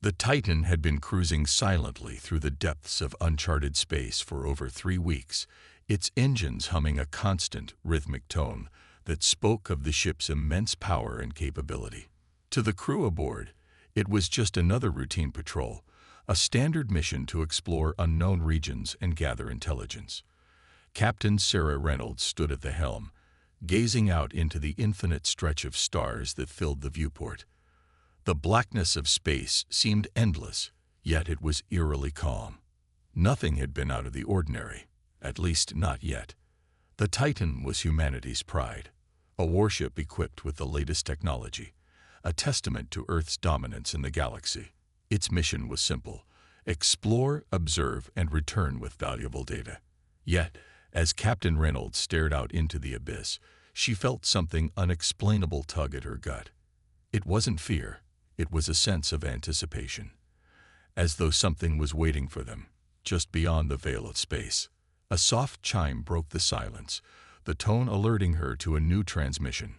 The Titan had been cruising silently through the depths of uncharted space for over 3 weeks, its engines humming a constant, rhythmic tone that spoke of the ship's immense power and capability. To the crew aboard, it was just another routine patrol, a standard mission to explore unknown regions and gather intelligence. Captain Sarah Reynolds stood at the helm, gazing out into the infinite stretch of stars that filled the viewport. The blackness of space seemed endless, yet it was eerily calm. Nothing had been out of the ordinary, at least not yet. The Titan was humanity's pride, a warship equipped with the latest technology, a testament to Earth's dominance in the galaxy. Its mission was simple: explore, observe, and return with valuable data. Yet, as Captain Reynolds stared out into the abyss, she felt something unexplainable tug at her gut. It wasn't fear, it was a sense of anticipation, as though something was waiting for them, just beyond the veil of space. A soft chime broke the silence, the tone alerting her to a new transmission.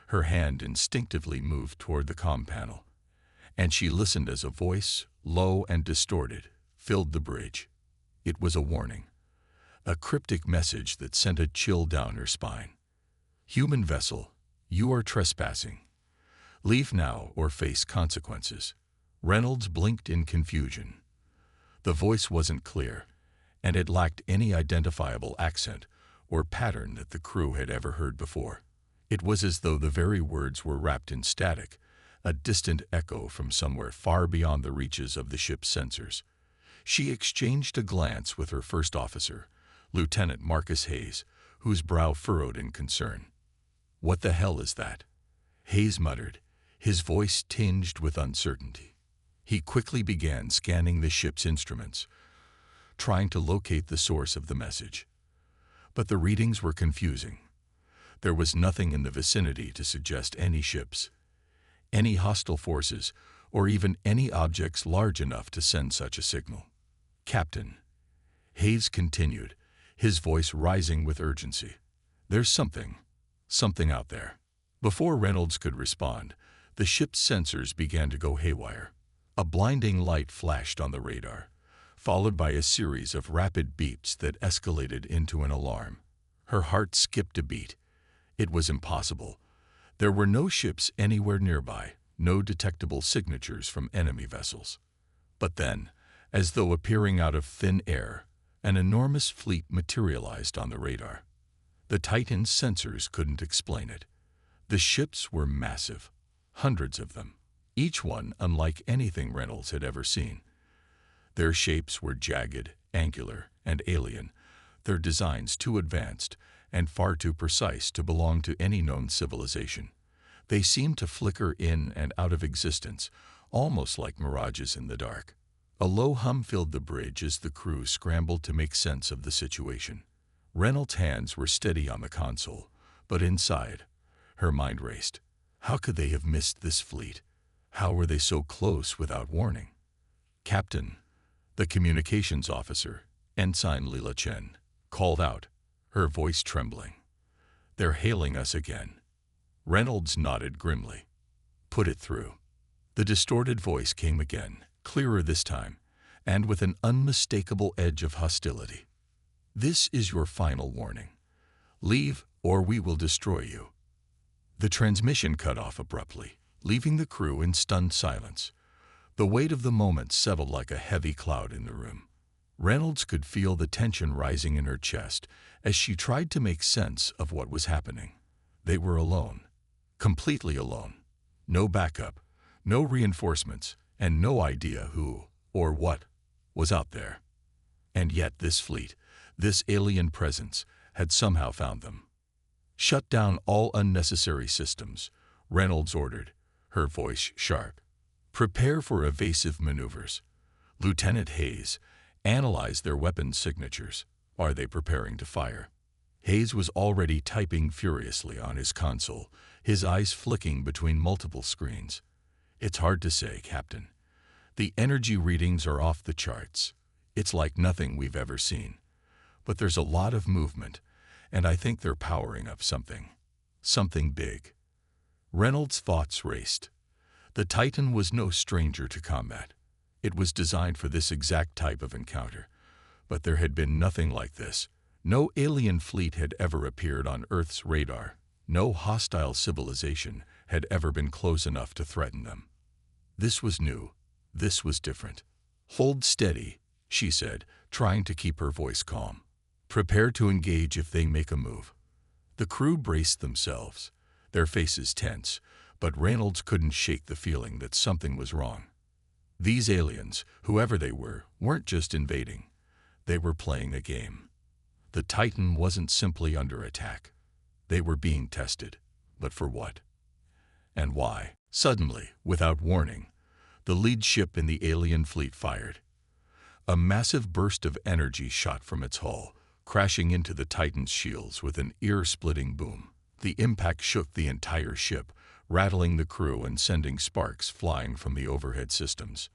Her hand instinctively moved toward the comm panel, and she listened as a voice, low and distorted, filled the bridge. It was a warning, a cryptic message that sent a chill down her spine. "Human vessel, you are trespassing. Leave now or face consequences." Reynolds blinked in confusion. The voice wasn't clear, and it lacked any identifiable accent or pattern that the crew had ever heard before. It was as though the very words were wrapped in static, a distant echo from somewhere far beyond the reaches of the ship's sensors. She exchanged a glance with her first officer, Lieutenant Marcus Hayes, whose brow furrowed in concern. "What the hell is that?" Hayes muttered, his voice tinged with uncertainty. He quickly began scanning the ship's instruments, trying to locate the source of the message. But the readings were confusing. There was nothing in the vicinity to suggest any ships, any hostile forces, or even any objects large enough to send such a signal. "Captain," Hayes continued, his voice rising with urgency, "there's something out there." Before Reynolds could respond, the ship's sensors began to go haywire. A blinding light flashed on the radar, followed by a series of rapid beeps that escalated into an alarm. Her heart skipped a beat. It was impossible. There were no ships anywhere nearby, no detectable signatures from enemy vessels. But then, as though appearing out of thin air, an enormous fleet materialized on the radar. The Titan's sensors couldn't explain it. The ships were massive, hundreds of them, each one unlike anything Reynolds had ever seen. Their shapes were jagged, angular, and alien, their designs too advanced and far too precise to belong to any known civilization. They seemed to flicker in and out of existence, almost like mirages in the dark. A low hum filled the bridge as the crew scrambled to make sense of the situation. Reynolds' hands were steady on the console, but inside, her mind raced. How could they have missed this fleet? How were they so close without warning? "Captain," the communications officer, Ensign Lila Chen, called out, her voice trembling. "They're hailing us again." Reynolds nodded grimly. "Put it through." The distorted voice came again, clearer this time, and with an unmistakable edge of hostility. "This is your final warning. Leave, or we will destroy you." The transmission cut off abruptly, leaving the crew in stunned silence. The weight of the moment settled like a heavy cloud in the room. Reynolds could feel the tension rising in her chest as she tried to make sense of what was happening. They were alone, completely alone. No backup, no reinforcements, and no idea who, or what, was out there. And yet this fleet, this alien presence, had somehow found them. "Shut down all unnecessary systems," Reynolds ordered, her voice sharp. "Prepare for evasive maneuvers. Lieutenant Hayes, analyze their weapons signatures. Are they preparing to fire?" Hayes was already typing furiously on his console, his eyes flicking between multiple screens. "It's hard to say, Captain. The energy readings are off the charts. It's like nothing we've ever seen. But there's a lot of movement, and I think they're powering up something big." Reynolds' thoughts raced. The Titan was no stranger to combat. It was designed for this exact type of encounter. But there had been nothing like this. No alien fleet had ever appeared on Earth's radar. No hostile civilization had ever been close enough to threaten them. This was new. This was different. "Hold steady," she said, trying to keep her voice calm. "Prepare to engage if they make a move." The crew braced themselves, their faces tense, but Reynolds couldn't shake the feeling that something was wrong. These aliens, whoever they were, weren't just invading. They were playing a game. The Titan wasn't simply under attack. They were being tested. But for what? And why? Suddenly, without warning, the lead ship in the alien fleet fired. A massive burst of energy shot from its hull, crashing into the Titan's shields with an ear-splitting boom. The impact shook the entire ship, rattling the crew and sending sparks flying from the overhead systems.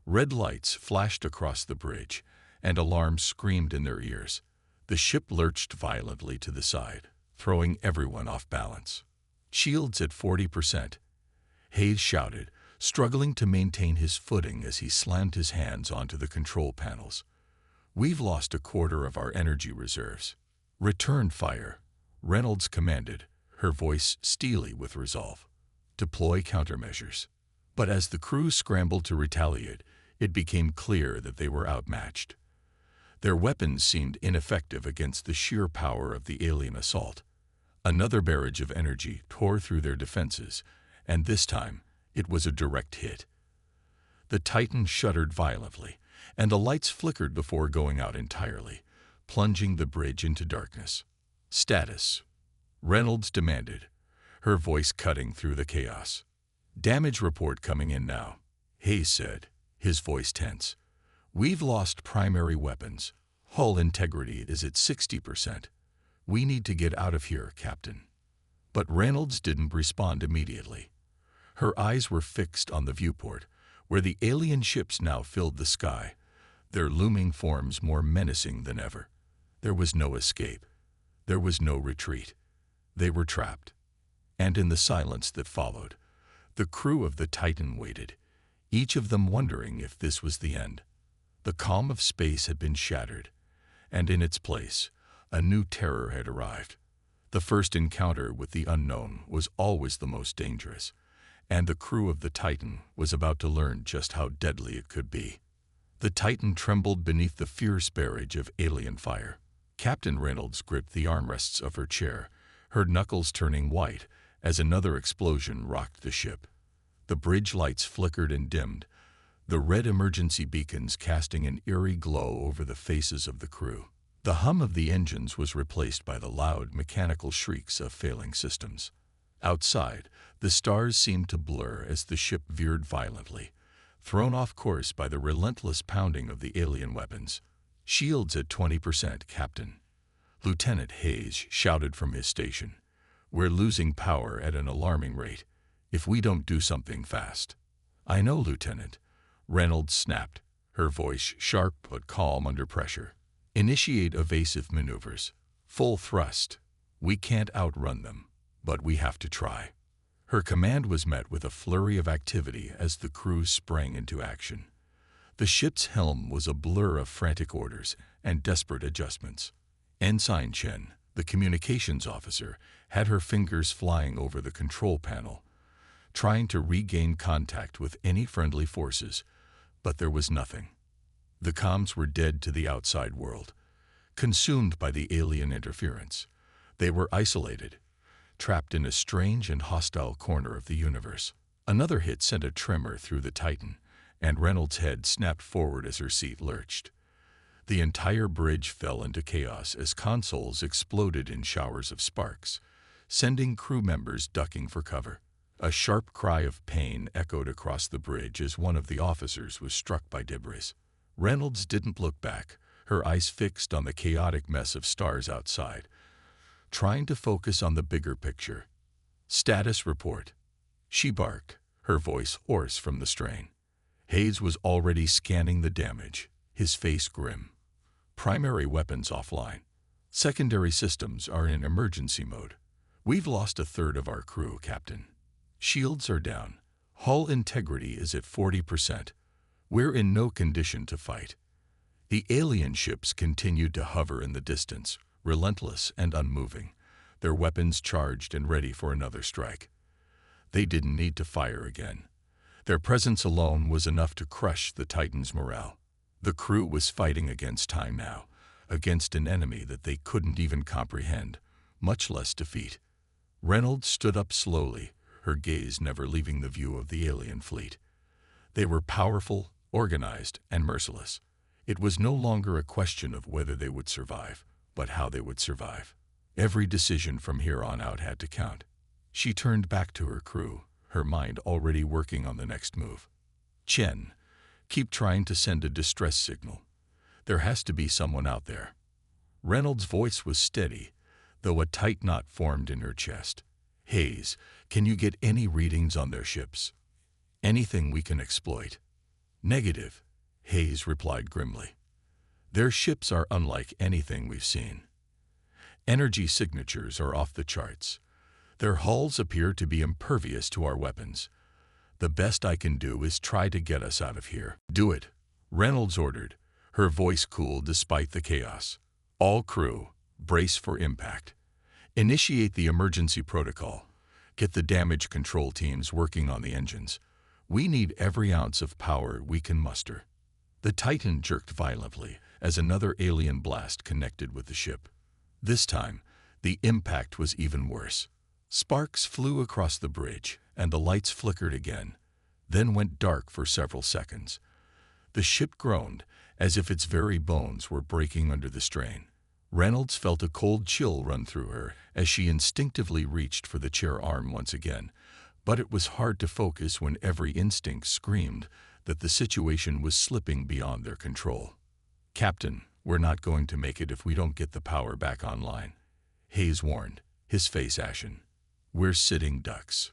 Red lights flashed across the bridge, and alarms screamed in their ears. The ship lurched violently to the side, throwing everyone off balance. "Shields at 40%. Hayes shouted, struggling to maintain his footing as he slammed his hands onto the control panels. "We've lost a quarter of our energy reserves." "Return fire," Reynolds commanded, her voice steely with resolve. "Deploy countermeasures." But as the crew scrambled to retaliate, it became clear that they were outmatched. Their weapons seemed ineffective against the sheer power of the alien assault. Another barrage of energy tore through their defenses, and this time it was a direct hit. The Titan shuddered violently, and the lights flickered before going out entirely, plunging the bridge into darkness. "Status," Reynolds demanded, her voice cutting through the chaos. "Damage report coming in now," Hayes said, his voice tense. "We've lost primary weapons. Hull integrity is at 60%. We need to get out of here, Captain." But Reynolds didn't respond immediately. Her eyes were fixed on the viewport, where the alien ships now filled the sky, their looming forms more menacing than ever. There was no escape. There was no retreat. They were trapped. And in the silence that followed, the crew of the Titan waited, each of them wondering if this was the end. The calm of space had been shattered, and in its place, a new terror had arrived. The first encounter with the unknown was always the most dangerous, and the crew of the Titan was about to learn just how deadly it could be. The Titan trembled beneath the fierce barrage of alien fire. Captain Reynolds gripped the armrests of her chair, her knuckles turning white as another explosion rocked the ship. The bridge lights flickered and dimmed, the red emergency beacons casting an eerie glow over the faces of the crew. The hum of the engines was replaced by the loud mechanical shrieks of failing systems. Outside, the stars seemed to blur as the ship veered violently, thrown off course by the relentless pounding of the alien weapons. "Shields at 20%, Captain," Lieutenant Hayes shouted from his station. "We're losing power at an alarming rate, if we don't do something fast." "I know, Lieutenant," Reynolds snapped, her voice sharp but calm under pressure. "Initiate evasive maneuvers. Full thrust. We can't outrun them, but we have to try." Her command was met with a flurry of activity as the crew sprang into action. The ship's helm was a blur of frantic orders and desperate adjustments. Ensign Chen, the communications officer, had her fingers flying over the control panel, trying to regain contact with any friendly forces, but there was nothing. The comms were dead to the outside world, consumed by the alien interference. They were isolated, trapped in a strange and hostile corner of the universe. Another hit sent a tremor through the Titan, and Reynolds' head snapped forward as her seat lurched. The entire bridge fell into chaos as consoles exploded in showers of sparks, sending crew members ducking for cover. A sharp cry of pain echoed across the bridge as one of the officers was struck by debris. Reynolds didn't look back, her eyes fixed on the chaotic mess of stars outside, trying to focus on the bigger picture. "Status report," she barked, her voice hoarse from the strain. Hayes was already scanning the damage, his face grim. "Primary weapons offline. Secondary systems are in emergency mode. We've lost a third of our crew, Captain. Shields are down. Hull integrity is at 40%. We're in no condition to fight. The alien ships continued to hover in the distance, relentless and unmoving, their weapons charged and ready for another strike. They didn't need to fire again. Their presence alone was enough to crush the Titan's morale. The crew was fighting against time now, against an enemy that they couldn't even comprehend, much less defeat. Reynolds stood up slowly, her gaze never leaving the view of the alien fleet. They were powerful, organized, and merciless. It was no longer a question of whether they would survive, but how they would survive. Every decision from here on out had to count. She turned back to her crew, her mind already working on the next move. Chen, keep trying to send a distress signal. There has to be someone out there. Reynolds' voice was steady, though a tight knot formed in her chest. Hayes, can you get any readings on their ships? Anything we can exploit? Negative, Hayes replied grimly. Their ships are unlike anything we've seen. Energy signatures are off the charts. Their hulls appear to be impervious to our weapons. The best I can do is try to get us out of here. Do it, Reynolds ordered, her voice cool despite the chaos. All crew, brace for impact. Initiate the emergency protocol. Get the damage control teams working on the engines. We need every ounce of power we can muster. The Titan jerked violently as another alien blast connected with the ship. This time, the impact was even worse. Sparks flew across the bridge, and the lights flickered again, then went dark for several seconds. The ship groaned, as if its very bones were breaking under the strain. Reynolds felt a cold chill run through her as she instinctively reached for the chair arm once again, but it was hard to focus when every instinct screamed that the situation was slipping beyond their control. Captain, we're not going to make it if we don't get the power back online, Hayes warned, his face ashen. We're sitting ducks.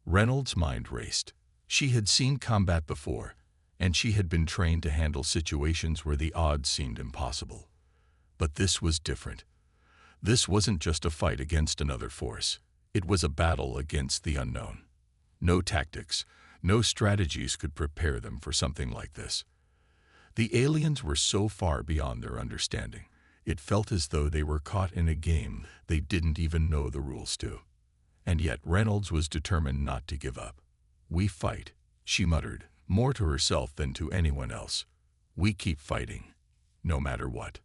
Reynolds' mind raced. She had seen combat before, and she had been trained to handle situations where the odds seemed impossible. But this was different. This wasn't just a fight against another force. It was a battle against the unknown. No tactics, no strategies could prepare them for something like this. The aliens were so far beyond their understanding. It felt as though they were caught in a game they didn't even know the rules to. And yet Reynolds was determined not to give up. We fight, she muttered, more to herself than to anyone else. We keep fighting, no matter what.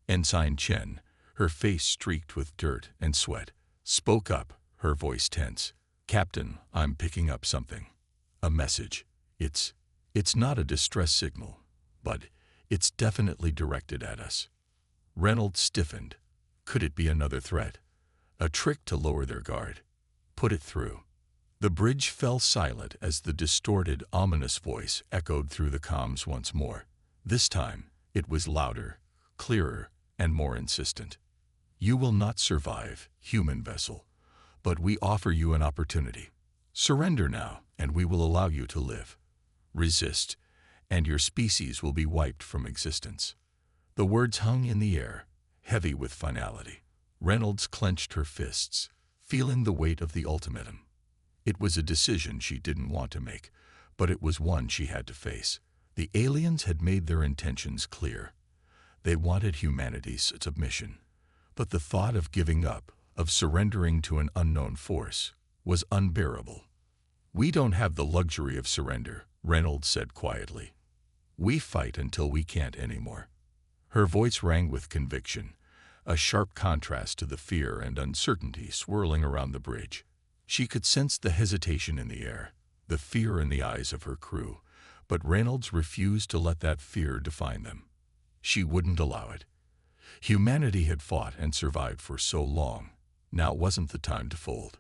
Ensign Chen, her face streaked with dirt and sweat, spoke up, her voice tense. Captain, I'm picking up something. A message. It's not a distress signal, but it's definitely directed at us. Reynolds stiffened. Could it be another threat? A trick to lower their guard? Put it through. The bridge fell silent as the distorted, ominous voice echoed through the comms once more. This time, it was louder, clearer, and more insistent. You will not survive, human vessel, but we offer you an opportunity. Surrender now, and we will allow you to live. Resist, and your species will be wiped from existence. The words hung in the air, heavy with finality. Reynolds clenched her fists, feeling the weight of the ultimatum. It was a decision she didn't want to make, but it was one she had to face. The aliens had made their intentions clear. They wanted humanity's submission, but the thought of giving up, of surrendering to an unknown force, was unbearable. We don't have the luxury of surrender, Reynolds said quietly. We fight until we can't anymore. Her voice rang with conviction, a sharp contrast to the fear and uncertainty swirling around the bridge. She could sense the hesitation in the air, the fear in the eyes of her crew, but Reynolds refused to let that fear define them. She wouldn't allow it. Humanity had fought and survived for so long. Now wasn't the time to fold.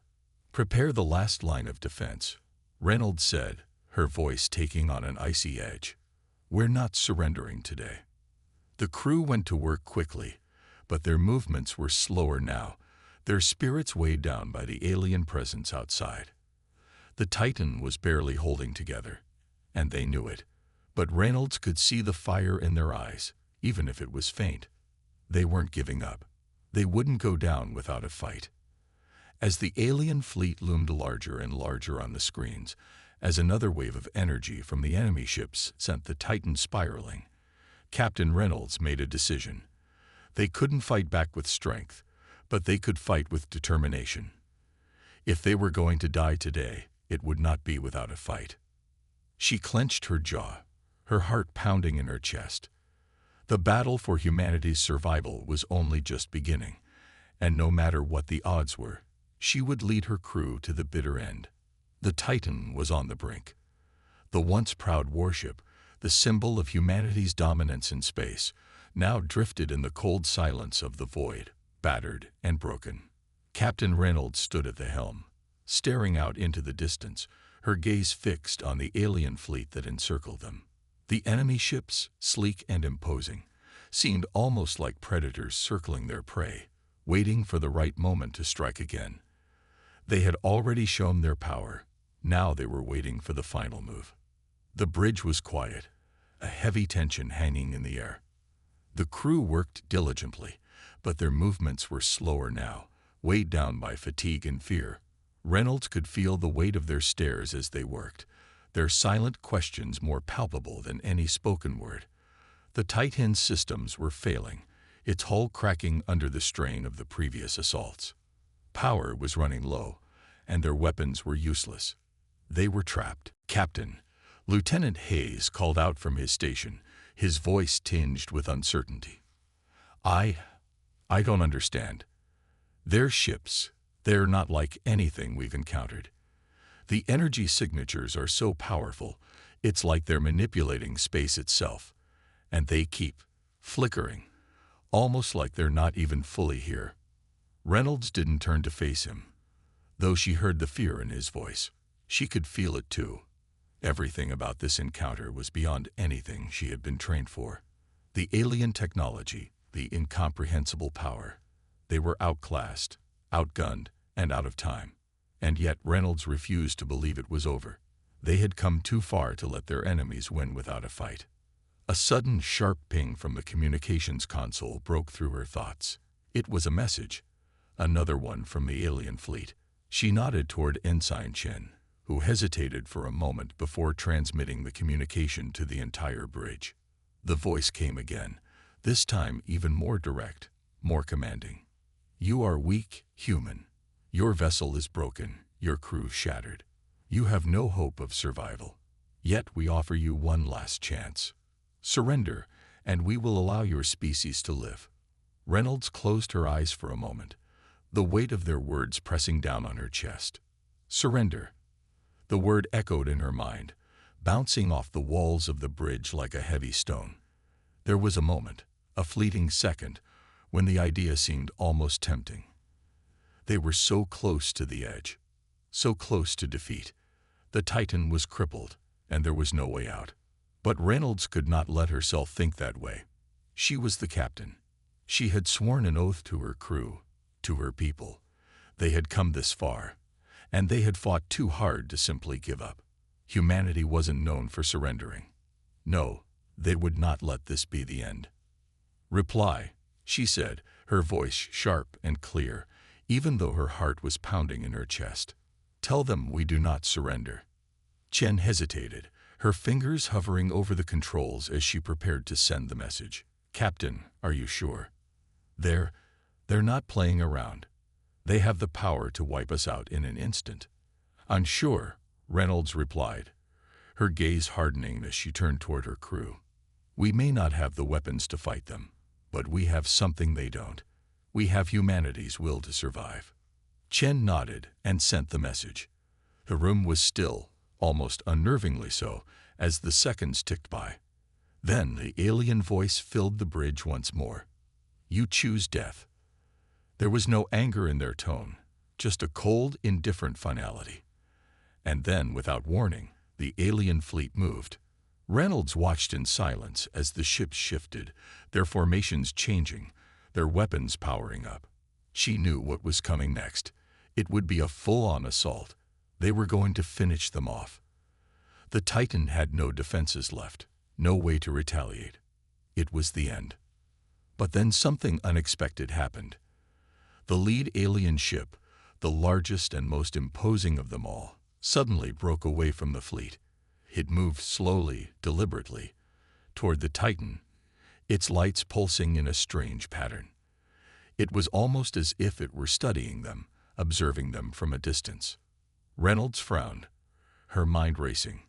Prepare the last line of defense, Reynolds said, her voice taking on an icy edge. We're not surrendering today. The crew went to work quickly, but their movements were slower now, their spirits weighed down by the alien presence outside. The Titan was barely holding together, and they knew it, but Reynolds could see the fire in their eyes, even if it was faint. They weren't giving up. They wouldn't go down without a fight. As the alien fleet loomed larger and larger on the screens, as another wave of energy from the enemy ships sent the Titan spiraling. Captain Reynolds made a decision. They couldn't fight back with strength, but they could fight with determination. If they were going to die today, it would not be without a fight. She clenched her jaw, her heart pounding in her chest. The battle for humanity's survival was only just beginning, and no matter what the odds were, she would lead her crew to the bitter end. The Titan was on the brink. The once proud warship, the symbol of humanity's dominance in space, now drifted in the cold silence of the void, battered and broken. Captain Reynolds stood at the helm, staring out into the distance, her gaze fixed on the alien fleet that encircled them. The enemy ships, sleek and imposing, seemed almost like predators circling their prey, waiting for the right moment to strike again. They had already shown their power. Now they were waiting for the final move. The bridge was quiet, a heavy tension hanging in the air. The crew worked diligently, but their movements were slower now, weighed down by fatigue and fear. Reynolds could feel the weight of their stares as they worked, their silent questions more palpable than any spoken word. The Titan's systems were failing, its hull cracking under the strain of the previous assaults. Power was running low, and their weapons were useless. They were trapped. "Captain," Lieutenant Hayes called out from his station, his voice tinged with uncertainty. I don't understand. Their ships, they're not like anything we've encountered. The energy signatures are so powerful, it's like they're manipulating space itself, and they keep flickering, almost like they're not even fully here." Reynolds didn't turn to face him. Though she heard the fear in his voice, she could feel it too. Everything about this encounter was beyond anything she had been trained for. The alien technology, the incomprehensible power. They were outclassed, outgunned, and out of time. And yet Reynolds refused to believe it was over. They had come too far to let their enemies win without a fight. A sudden sharp ping from the communications console broke through her thoughts. It was a message. Another one from the alien fleet. She nodded toward Ensign Chen, who hesitated for a moment before transmitting the communication to the entire bridge. The voice came again, this time even more direct, more commanding. "You are weak, human. Your vessel is broken, your crew shattered. You have no hope of survival. Yet we offer you one last chance. Surrender, and we will allow your species to live." Reynolds closed her eyes for a moment, the weight of their words pressing down on her chest. Surrender. The word echoed in her mind, bouncing off the walls of the bridge like a heavy stone. There was a moment, a fleeting second, when the idea seemed almost tempting. They were so close to the edge, so close to defeat. The Titan was crippled, and there was no way out. But Reynolds could not let herself think that way. She was the captain. She had sworn an oath to her crew, to her people. They had come this far, and they had fought too hard to simply give up. Humanity wasn't known for surrendering. No, they would not let this be the end. "Reply," she said, her voice sharp and clear, even though her heart was pounding in her chest. "Tell them we do not surrender." Chen hesitated, her fingers hovering over the controls as she prepared to send the message. "Captain, are you sure? They're not playing around. They have the power to wipe us out in an instant." "I'm sure," Reynolds replied, her gaze hardening as she turned toward her crew. "We may not have the weapons to fight them, but we have something they don't. We have humanity's will to survive." Chen nodded and sent the message. The room was still, almost unnervingly so, as the seconds ticked by. Then the alien voice filled the bridge once more. "You choose death." There was no anger in their tone, just a cold, indifferent finality. And then, without warning, the alien fleet moved. Reynolds watched in silence as the ships shifted, their formations changing, their weapons powering up. She knew what was coming next. It would be a full-on assault. They were going to finish them off. The Titan had no defenses left, no way to retaliate. It was the end. But then something unexpected happened. The lead alien ship, the largest and most imposing of them all, suddenly broke away from the fleet. It moved slowly, deliberately, toward the Titan, its lights pulsing in a strange pattern. It was almost as if it were studying them, observing them from a distance. Reynolds frowned, her mind racing.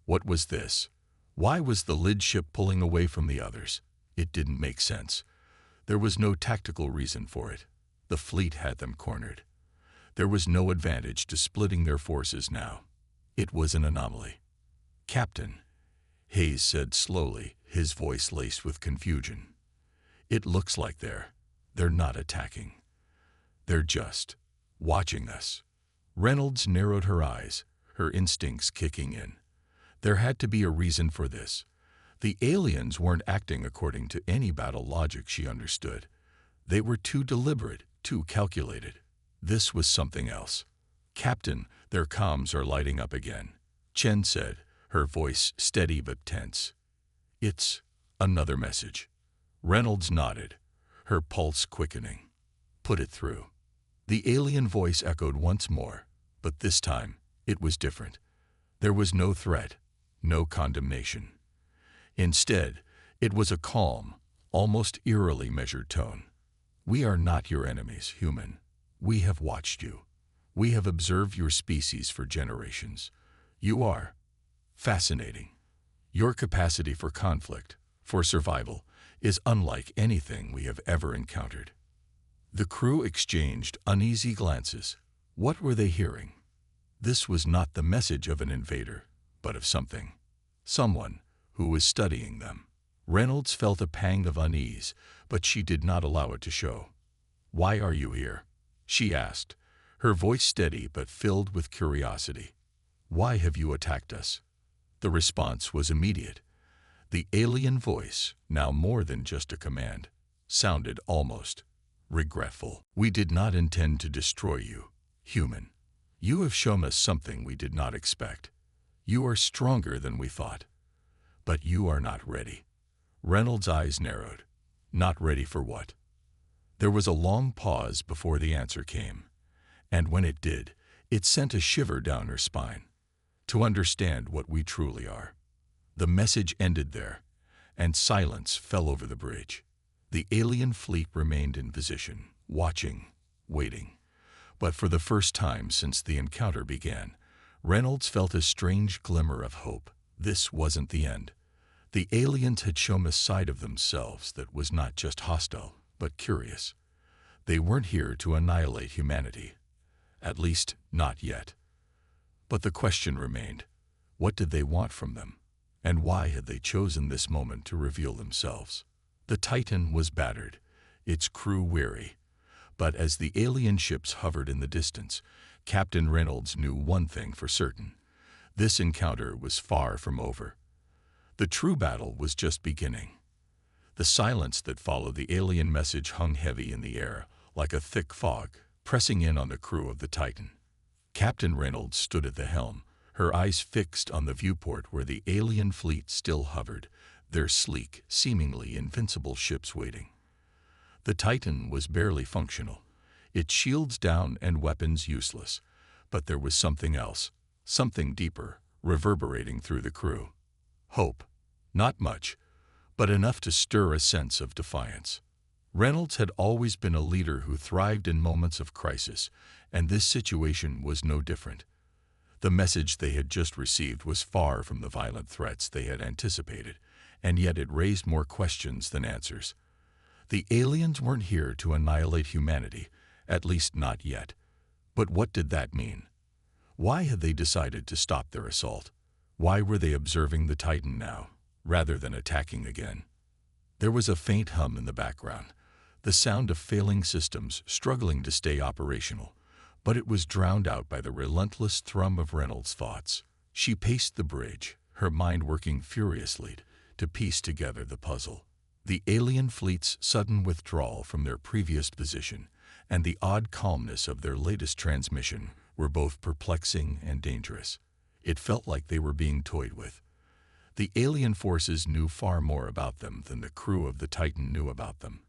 What was this? Why was the lid ship pulling away from the others? It didn't make sense. There was no tactical reason for it. The fleet had them cornered. There was no advantage to splitting their forces now. It was an anomaly. "Captain," Hayes said slowly, his voice laced with confusion. "It looks like they're not attacking. They're just watching us." Reynolds narrowed her eyes, her instincts kicking in. There had to be a reason for this. The aliens weren't acting according to any battle logic she understood. They were too deliberate, too calculated. This was something else. "Captain, their comms are lighting up again," Chen said, her voice steady but tense. "It's another message." Reynolds nodded, her pulse quickening. "Put it through." The alien voice echoed once more, but this time it was different. There was no threat, no condemnation. Instead, it was a calm, almost eerily measured tone. "We are not your enemies, human. We have watched you. We have observed your species for generations. You are fascinating. Your capacity for conflict, for survival, is unlike anything we have ever encountered." The crew exchanged uneasy glances. What were they hearing? This was not the message of an invader, but of someone who was studying them. Reynolds felt a pang of unease, but she did not allow it to show. "Why are you here?" she asked, her voice steady but filled with curiosity. "Why have you attacked us?" The response was immediate. The alien voice, now more than just a command, sounded almost regretful. "We did not intend to destroy you, human. You have shown us something we did not expect. You are stronger than we thought. But you are not ready." Reynolds' eyes narrowed. "Not ready for what?" There was a long pause before the answer came, and when it did, it sent a shiver down her spine. "To understand what we truly are." The message ended there, and silence fell over the bridge. The alien fleet remained in position, watching, waiting. But for the first time since the encounter began, Reynolds felt a strange glimmer of hope. This wasn't the end. The aliens had shown a side of themselves that was not just hostile, but curious. They weren't here to annihilate humanity. At least, not yet. But the question remained, what did they want from them? And why had they chosen this moment to reveal themselves? The Titan was battered, its crew weary. But as the alien ships hovered in the distance, Captain Reynolds knew one thing for certain. This encounter was far from over. The true battle was just beginning. The silence that followed the alien message hung heavy in the air, like a thick fog, pressing in on the crew of the Titan. Captain Reynolds stood at the helm, her eyes fixed on the viewport where the alien fleet still hovered, their sleek, seemingly invincible ships waiting. The Titan was barely functional, its shields down and weapons useless, but there was something else, something deeper, reverberating through the crew. Hope. Not much, but enough to stir a sense of defiance. Reynolds had always been a leader who thrived in moments of crisis, and this situation was no different. The message they had just received was far from the violent threats they had anticipated, and yet it raised more questions than answers. The aliens weren't here to annihilate humanity, at least not yet. But what did that mean? Why had they decided to stop their assault? Why were they observing the Titan now, rather than attacking again? There was a faint hum in the background, the sound of failing systems struggling to stay operational, but it was drowned out by the relentless thrum of Reynolds' thoughts. She paced the bridge, her mind working furiously to piece together the puzzle. The alien fleet's sudden withdrawal from their previous position and the odd calmness of their latest transmission were both perplexing and dangerous. It felt like they were being toyed with. The alien forces knew far more about them than the crew of the Titan knew about them.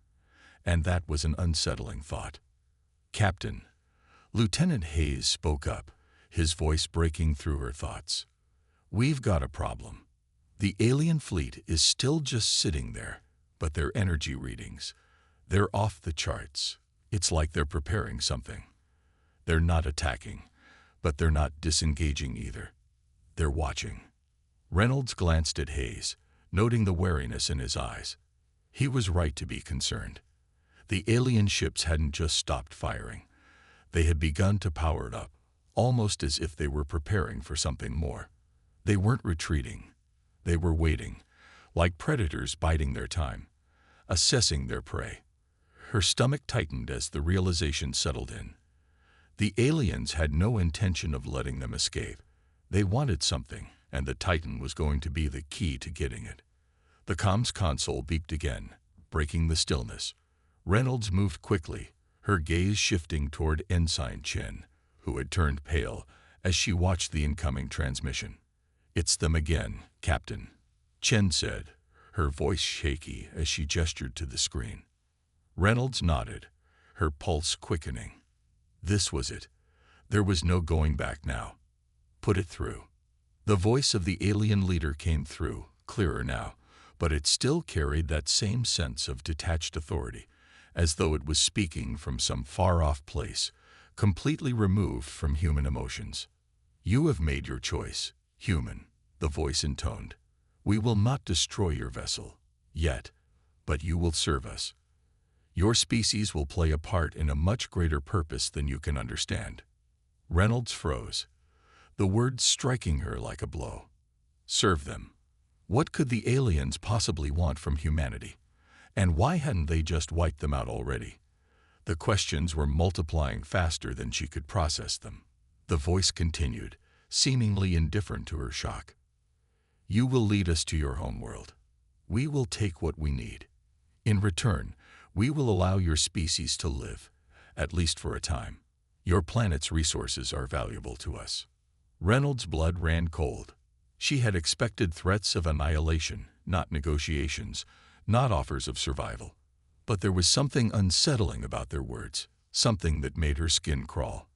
And that was an unsettling thought. "Captain." Lieutenant Hayes spoke up, his voice breaking through her thoughts. "We've got a problem. The alien fleet is still just sitting there, but their energy readings, they're off the charts. It's like they're preparing something. They're not attacking, but they're not disengaging either. They're watching." Reynolds glanced at Hayes, noting the wariness in his eyes. He was right to be concerned. The alien ships hadn't just stopped firing. They had begun to power it up, almost as if they were preparing for something more. They weren't retreating. They were waiting, like predators biding their time, assessing their prey. Her stomach tightened as the realization settled in. The aliens had no intention of letting them escape. They wanted something, and the Titan was going to be the key to getting it. The comms console beeped again, breaking the stillness. Reynolds moved quickly, her gaze shifting toward Ensign Chen, who had turned pale as she watched the incoming transmission. "It's them again, Captain," Chen said, her voice shaky as she gestured to the screen. Reynolds nodded, her pulse quickening. This was it. There was no going back now. "Put it through." The voice of the alien leader came through, clearer now, but it still carried that same sense of detached authority, as though it was speaking from some far-off place, completely removed from human emotions. "You have made your choice, human," the voice intoned. "We will not destroy your vessel, yet, but you will serve us. Your species will play a part in a much greater purpose than you can understand." Reynolds froze, the words striking her like a blow. Serve them. What could the aliens possibly want from humanity? And why hadn't they just wiped them out already? The questions were multiplying faster than she could process them. The voice continued, seemingly indifferent to her shock. "You will lead us to your homeworld. We will take what we need. In return, we will allow your species to live, at least for a time. Your planet's resources are valuable to us." Reynolds' blood ran cold. She had expected threats of annihilation, not negotiations, not offers of survival. But there was something unsettling about their words, something that made her skin crawl.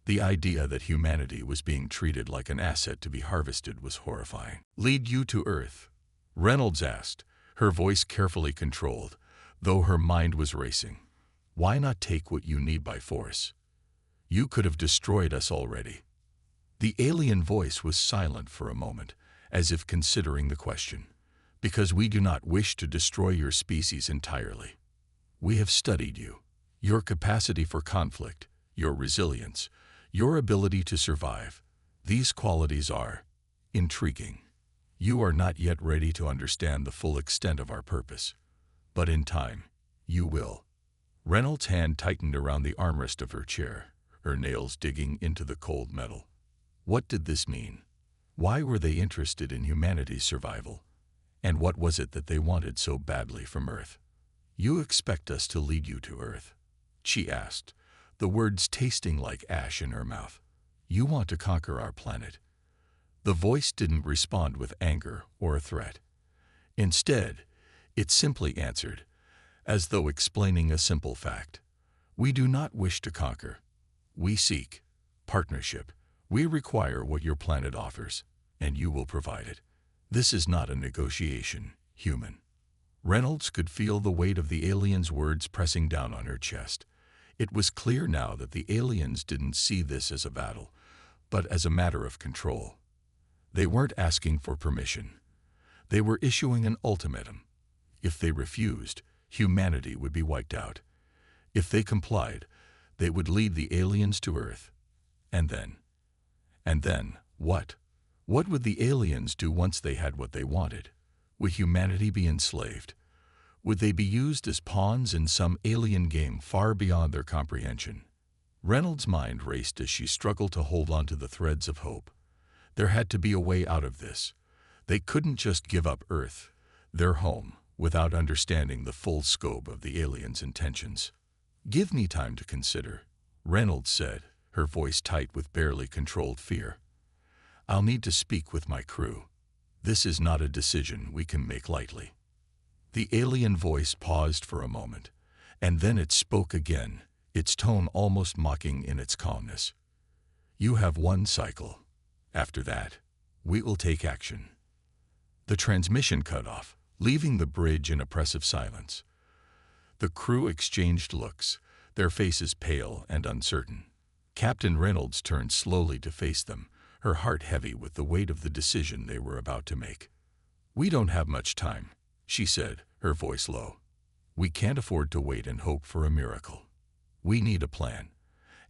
The idea that humanity was being treated like an asset to be harvested was horrifying. "Lead you to Earth?" Reynolds asked, her voice carefully controlled, though her mind was racing. "Why not take what you need by force? You could have destroyed us already." The alien voice was silent for a moment, as if considering the question. "Because we do not wish to destroy your species entirely. We have studied you, your capacity for conflict, your resilience, your ability to survive. These qualities are intriguing. You are not yet ready to understand the full extent of our purpose. But in time, you will." Reynolds' hand tightened around the armrest of her chair, her nails digging into the cold metal. What did this mean? Why were they interested in humanity's survival? And what was it that they wanted so badly from Earth? "You expect us to lead you to Earth?" she asked, the words tasting like ash in her mouth. "You want to conquer our planet?" The voice didn't respond with anger or a threat. Instead, it simply answered, as though explaining a simple fact. "We do not wish to conquer. We seek partnership. We require what your planet offers, and you will provide it. This is not a negotiation, human." Reynolds could feel the weight of the alien's words pressing down on her chest. It was clear now that the aliens didn't see this as a battle, but as a matter of control. They weren't asking for permission. They were issuing an ultimatum. If they refused, humanity would be wiped out. If they complied, they would lead the aliens to Earth. And then, what? What would the aliens do once they had what they wanted? Would humanity be enslaved? Would they be used as pawns in some alien game far beyond their comprehension? Reynolds' mind raced as she struggled to hold on to the threads of hope. There had to be a way out of this. They couldn't just give up Earth, their home, without understanding the full scope of the aliens' intentions. "Give me time to consider," Reynolds said, her voice tight with barely controlled fear. "I'll need to speak with my crew. This is not a decision we can make lightly." The alien voice paused for a moment, and then it spoke again, its tone almost mocking in its calmness. You have one cycle. After that, we will take action. The transmission cut off, leaving the bridge in oppressive silence. The crew exchanged looks, their faces pale and uncertain. Captain Reynolds turned slowly to face them, her heart heavy with the weight of the decision they were about to make. "We don't have much time," she said, her voice low. "We can't afford to wait and hope for a miracle. We need a plan,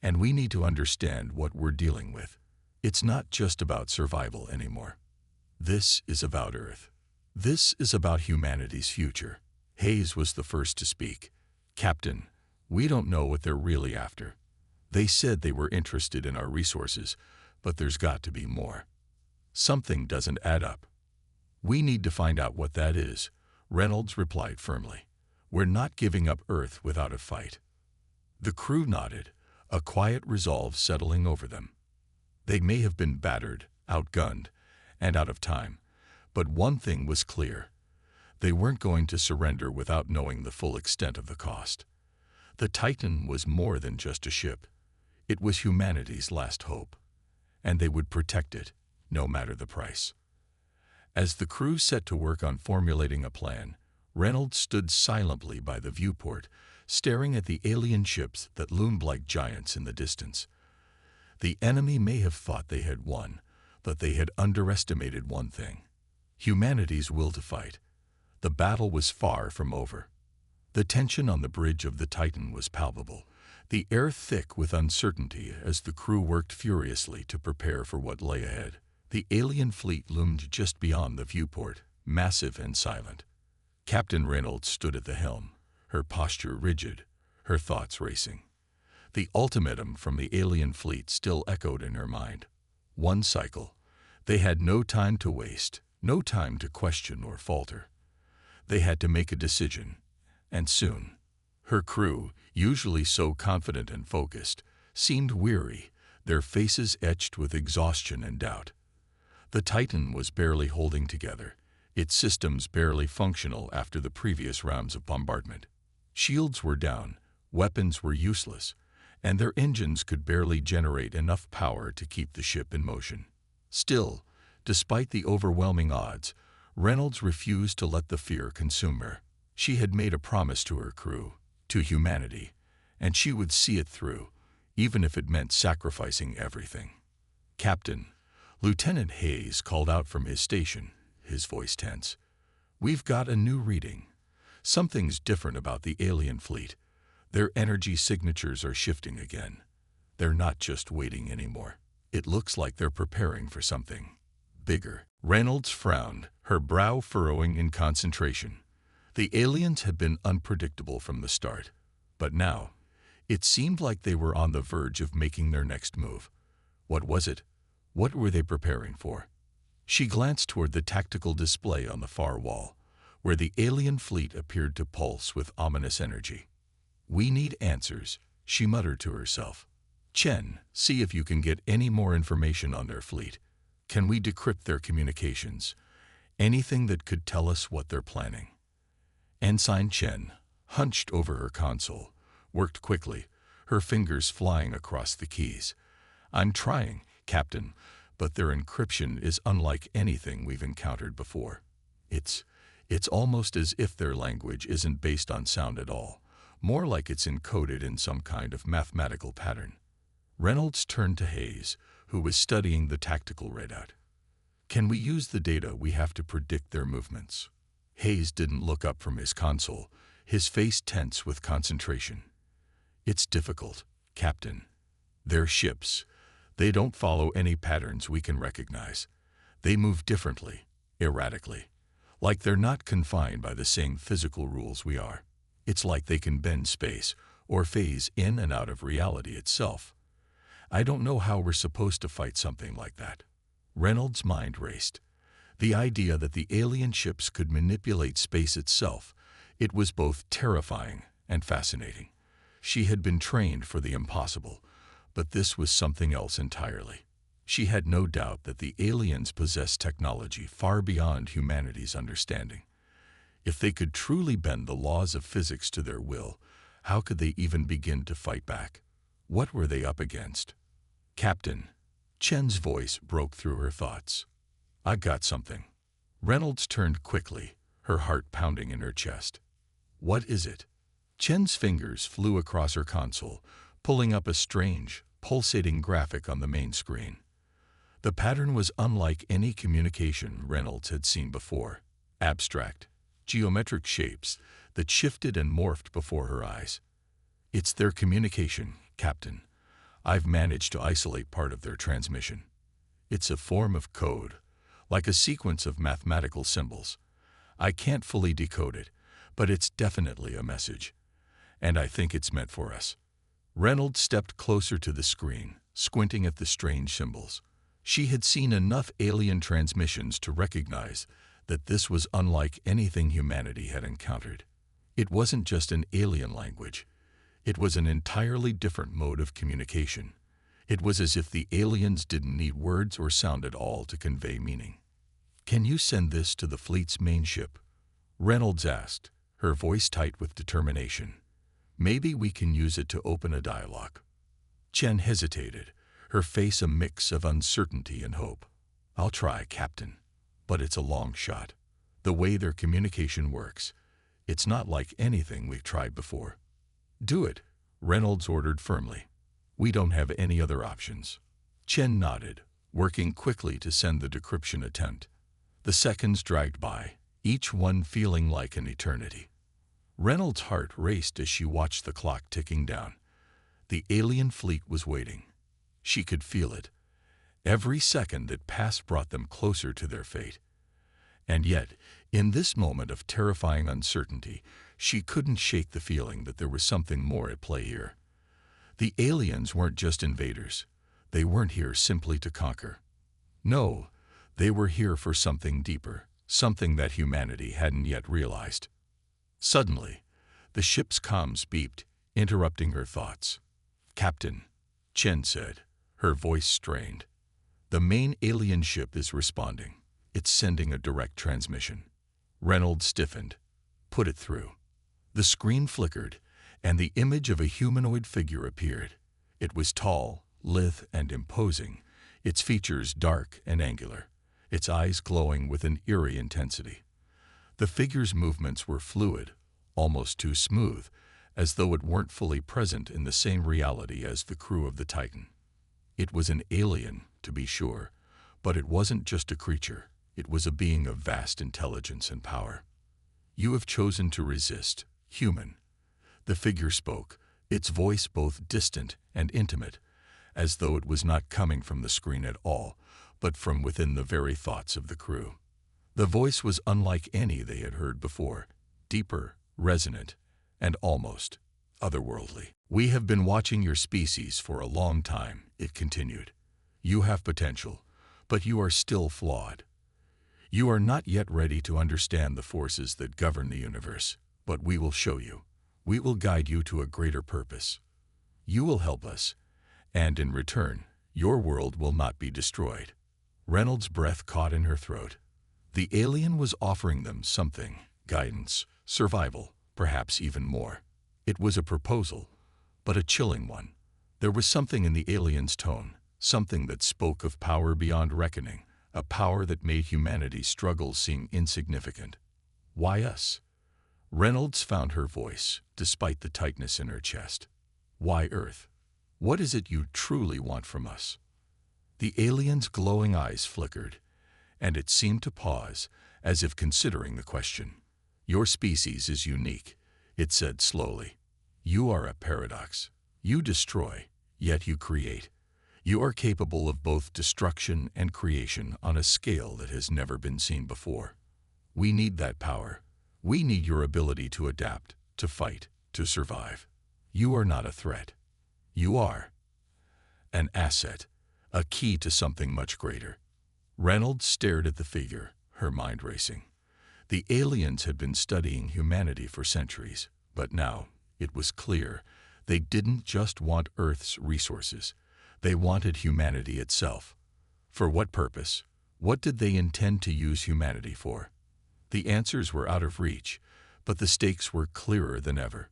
and we need to understand what we're dealing with. It's not just about survival anymore. This is about Earth. This is about humanity's future." Hayes was the first to speak. "Captain, we don't know what they're really after. They said they were interested in our resources, but there's got to be more. Something doesn't add up. We need to find out what that is," Reynolds replied firmly. "We're not giving up Earth without a fight." The crew nodded, a quiet resolve settling over them. They may have been battered, outgunned, and out of time, but one thing was clear. They weren't going to surrender without knowing the full extent of the cost. The Titan was more than just a ship. It was humanity's last hope, and they would protect it, no matter the price. As the crew set to work on formulating a plan, Reynolds stood silently by the viewport, staring at the alien ships that loomed like giants in the distance. The enemy may have thought they had won, but they had underestimated one thing: humanity's will to fight. The battle was far from over. The tension on the bridge of the Titan was palpable, the air thick with uncertainty as the crew worked furiously to prepare for what lay ahead. The alien fleet loomed just beyond the viewport, massive and silent. Captain Reynolds stood at the helm, her posture rigid, her thoughts racing. The ultimatum from the alien fleet still echoed in her mind. One cycle. They had no time to waste, no time to question or falter. They had to make a decision, and soon. Her crew, usually so confident and focused, seemed weary, their faces etched with exhaustion and doubt. The Titan was barely holding together, its systems barely functional after the previous rounds of bombardment. Shields were down, weapons were useless, and their engines could barely generate enough power to keep the ship in motion. Still, despite the overwhelming odds, Reynolds refused to let the fear consume her. She had made a promise to her crew, to humanity, and she would see it through, even if it meant sacrificing everything. "Captain," Lieutenant Hayes called out from his station, his voice tense. "We've got a new reading. Something's different about the alien fleet. Their energy signatures are shifting again. They're not just waiting anymore. It looks like they're preparing for something bigger." Reynolds frowned, her brow furrowing in concentration. The aliens had been unpredictable from the start, but now, it seemed like they were on the verge of making their next move. What was it? What were they preparing for? She glanced toward the tactical display on the far wall, where the alien fleet appeared to pulse with ominous energy. "We need answers," she muttered to herself. "Chen, see if you can get any more information on their fleet. Can we decrypt their communications? Anything that could tell us what they're planning?" Ensign Chen, hunched over her console, worked quickly, her fingers flying across the keys. "I'm trying, Captain, but their encryption is unlike anything we've encountered before. It's almost as if their language isn't based on sound at all, more like it's encoded in some kind of mathematical pattern." Reynolds turned to Hayes, who was studying the tactical readout. "Can we use the data we have to predict their movements?" Hayes didn't look up from his console, his face tense with concentration. "It's difficult, Captain. They're ships. They don't follow any patterns we can recognize. They move differently, erratically, like they're not confined by the same physical rules we are. It's like they can bend space or phase in and out of reality itself. I don't know how we're supposed to fight something like that." Reynolds' mind raced. The idea that the alien ships could manipulate space itself, it was both terrifying and fascinating. She had been trained for the impossible, but this was something else entirely. She had no doubt that the aliens possessed technology far beyond humanity's understanding. If they could truly bend the laws of physics to their will, how could they even begin to fight back? What were they up against? "Captain," Chen's voice broke through her thoughts. I got something. Reynolds turned quickly, her heart pounding in her chest. What is it? Chen's fingers flew across her console, pulling up a strange, pulsating graphic on the main screen. The pattern was unlike any communication Reynolds had seen before. Abstract, geometric shapes that shifted and morphed before her eyes. It's their communication, Captain. I've managed to isolate part of their transmission. It's a form of code, like a sequence of mathematical symbols. I can't fully decode it, but it's definitely a message. And I think it's meant for us. Reynolds stepped closer to the screen, squinting at the strange symbols. She had seen enough alien transmissions to recognize that this was unlike anything humanity had encountered. It wasn't just an alien language. It was an entirely different mode of communication. It was as if the aliens didn't need words or sound at all to convey meaning. Can you send this to the fleet's main ship? Reynolds asked, her voice tight with determination. Maybe we can use it to open a dialogue. Chen hesitated, her face a mix of uncertainty and hope. I'll try, Captain, but it's a long shot. The way their communication works, it's not like anything we've tried before. Do it, Reynolds ordered firmly. We don't have any other options. Chen nodded, working quickly to send the decryption attempt. The seconds dragged by, each one feeling like an eternity. Reynolds' heart raced as she watched the clock ticking down. The alien fleet was waiting. She could feel it. Every second that passed brought them closer to their fate. And yet, in this moment of terrifying uncertainty, she couldn't shake the feeling that there was something more at play here. The aliens weren't just invaders. They weren't here simply to conquer. No, they were here for something deeper, something that humanity hadn't yet realized. Suddenly, the ship's comms beeped, interrupting her thoughts. Captain, Chen said, her voice strained. The main alien ship is responding. It's sending a direct transmission. Reynolds stiffened. Put it through. The screen flickered, and the image of a humanoid figure appeared. It was tall, lithe, and imposing, its features dark and angular, its eyes glowing with an eerie intensity. The figure's movements were fluid, almost too smooth, as though it weren't fully present in the same reality as the crew of the Titan. It was an alien, to be sure, but it wasn't just a creature. It was a being of vast intelligence and power. You have chosen to resist, human. The figure spoke, its voice both distant and intimate, as though it was not coming from the screen at all, but from within the very thoughts of the crew. The voice was unlike any they had heard before, deeper, resonant, and almost otherworldly. We have been watching your species for a long time, it continued. You have potential, but you are still flawed. You are not yet ready to understand the forces that govern the universe, but we will show you. We will guide you to a greater purpose. You will help us, and in return, your world will not be destroyed. Reynolds' breath caught in her throat. The alien was offering them something, guidance, survival, perhaps even more. It was a proposal, but a chilling one. There was something in the alien's tone, something that spoke of power beyond reckoning, a power that made humanity's struggles seem insignificant. Why us? Reynolds found her voice, despite the tightness in her chest. Why Earth? What is it you truly want from us? The alien's glowing eyes flickered, and it seemed to pause, as if considering the question. Your species is unique, it said slowly. You are a paradox. You destroy, yet you create. You are capable of both destruction and creation on a scale that has never been seen before. We need that power. We need your ability to adapt, to fight, to survive. You are not a threat. You are an asset, a key to something much greater. Reynolds stared at the figure, her mind racing. The aliens had been studying humanity for centuries, but now, it was clear, they didn't just want Earth's resources. They wanted humanity itself. For what purpose? What did they intend to use humanity for? The answers were out of reach, but the stakes were clearer than ever.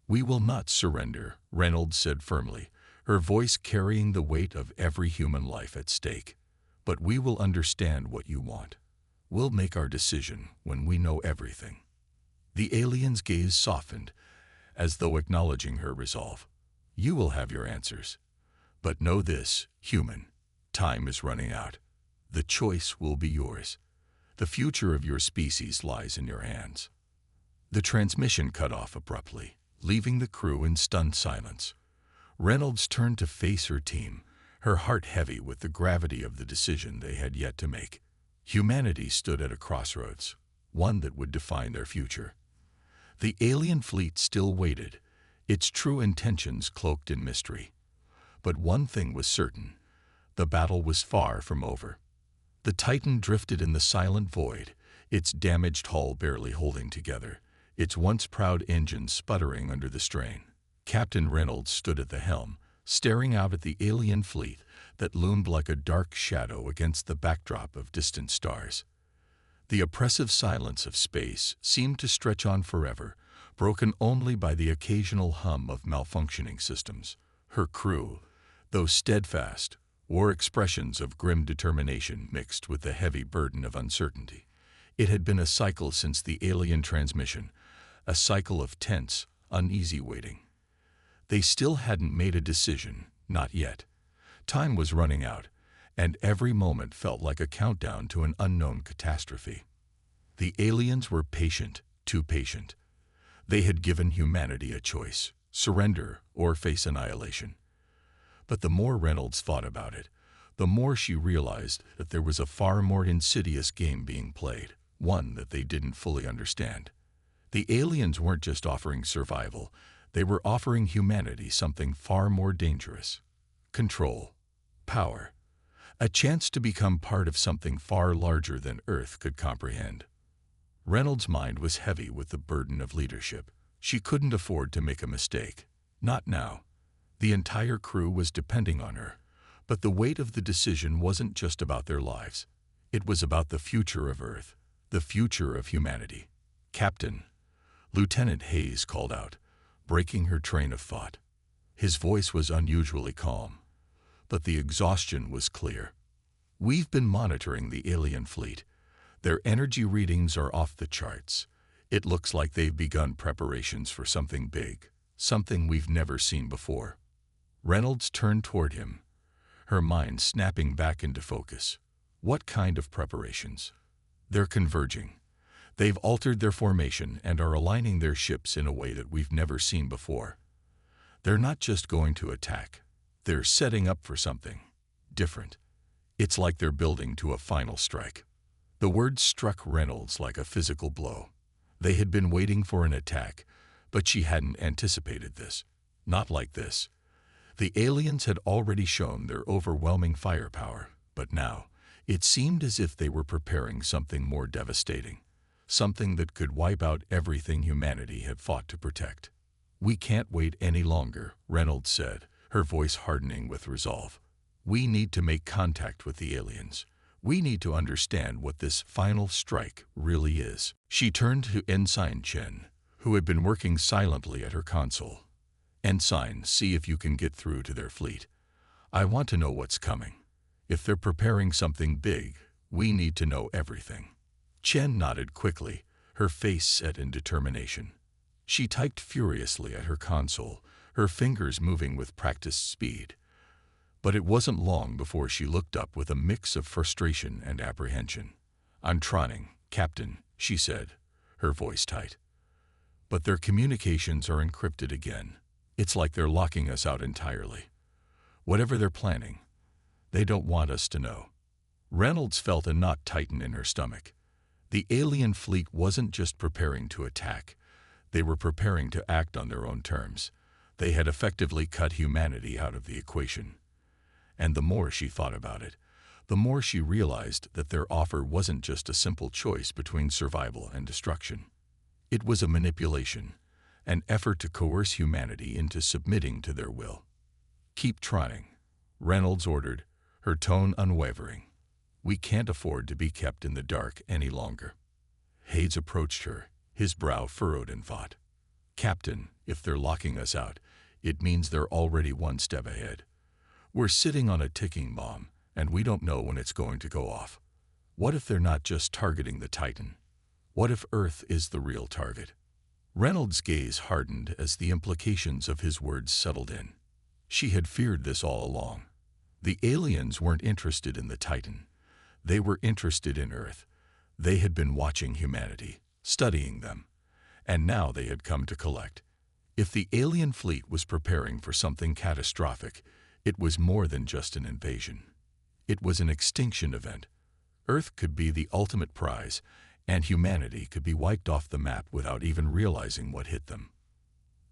We will not surrender, Reynolds said firmly, her voice carrying the weight of every human life at stake. "But we will understand what you want. We'll make our decision when we know everything." The alien's gaze softened, as though acknowledging her resolve. "You will have your answers. But know this, human, time is running out. The choice will be yours. The future of your species lies in your hands." The transmission cut off abruptly, leaving the crew in stunned silence. Reynolds turned to face her team, her heart heavy with the gravity of the decision they had yet to make. Humanity stood at a crossroads, one that would define their future. The alien fleet still waited, its true intentions cloaked in mystery. But one thing was certain: the battle was far from over. The Titan drifted in the silent void, its damaged hull barely holding together, its once proud engines sputtering under the strain. Captain Reynolds stood at the helm, staring out at the alien fleet that loomed like a dark shadow against the backdrop of distant stars. The oppressive silence of space seemed to stretch on forever, broken only by the occasional hum of malfunctioning systems. Her crew, though steadfast, wore expressions of grim determination mixed with the heavy burden of uncertainty. It had been a cycle since the alien transmission, a cycle of tense, uneasy waiting. They still hadn't made a decision, not yet. Time was running out, and every moment felt like a countdown to an unknown catastrophe. The aliens were patient, too patient. They had given humanity a choice: surrender or face annihilation. But the more Reynolds thought about it, the more she realized that there was a far more insidious game being played, one that they didn't fully understand. The aliens weren't just offering survival, they were offering humanity something far more dangerous: control, power, a chance to become part of something far larger than Earth could comprehend. Reynolds' mind was heavy with the burden of leadership. She couldn't afford to make a mistake. Not now. The entire crew was depending on her. But the weight of the decision wasn't just about their lives. It was about the future of Earth, the future of humanity. "Captain," Lieutenant Hayes called out, breaking her train of thought. His voice was unusually calm, but the exhaustion was clear. "We've been monitoring the alien fleet. Their energy readings are off the charts. It looks like they've begun preparations for something big, something we've never seen before." Reynolds turned toward him, her mind snapping back into focus. What kind of preparations? "They're converging. They've altered their formation and are aligning their ships in a way that we've never seen before. They're not just going to attack. They're setting up for something different. It's like they're building to a final strike." The words struck Reynolds like a physical blow. They had been waiting for an attack, but she hadn't anticipated this. Not like this. The aliens had already shown their overwhelming firepower, but now it seemed as if they were preparing something more devastating, something that could wipe out everything humanity had fought to protect. "We can't wait any longer," Reynolds said, her voice hardening with resolve. "We need to make contact with the aliens. We need to understand what this final strike really is." She turned to Ensign Chen, who had been working silently at her console. "Ensign, see if you can get through to their fleet. I want to know what's coming. If they're preparing something big, we need to know everything." Chen nodded quickly, her face set in determination. She typed furiously at her console, her fingers moving with practiced speed. But it wasn't long before she looked up with a mix of frustration and apprehension. "I'm trying, Captain," she said, her voice tight. "But their communications are encrypted again. It's like they're locking us out entirely. Whatever they're planning, they don't want us to know." Reynolds felt a knot tighten in her stomach. The alien fleet wasn't just preparing to attack. They were preparing to act on their own terms. They had effectively cut humanity out of the equation. And the more she thought about it, the more she realized that their offer wasn't just a simple choice between survival and destruction. It was a manipulation, an effort to coerce humanity into submitting to their will. "Keep trying," Reynolds ordered, her tone unwavering. "We can't afford to be kept in the dark any longer." Hayes approached her, his brow furrowed in thought. "Captain, if they're locking us out, it means they're already one step ahead. We're sitting on a ticking bomb, and we don't know when it's going to go off. What if they're not just targeting the Titan? What if Earth is the real target? Reynolds' gaze hardened as the implications of his words settled in. She had feared this all along. The aliens weren't interested in the Titan. They were interested in Earth. They had been watching humanity, studying them, and now they had come to collect. If the alien fleet was preparing for something catastrophic, it was more than just an invasion. It was an extinction event. Earth could be the ultimate prize, and humanity could be wiped off the map without even realizing what hit them.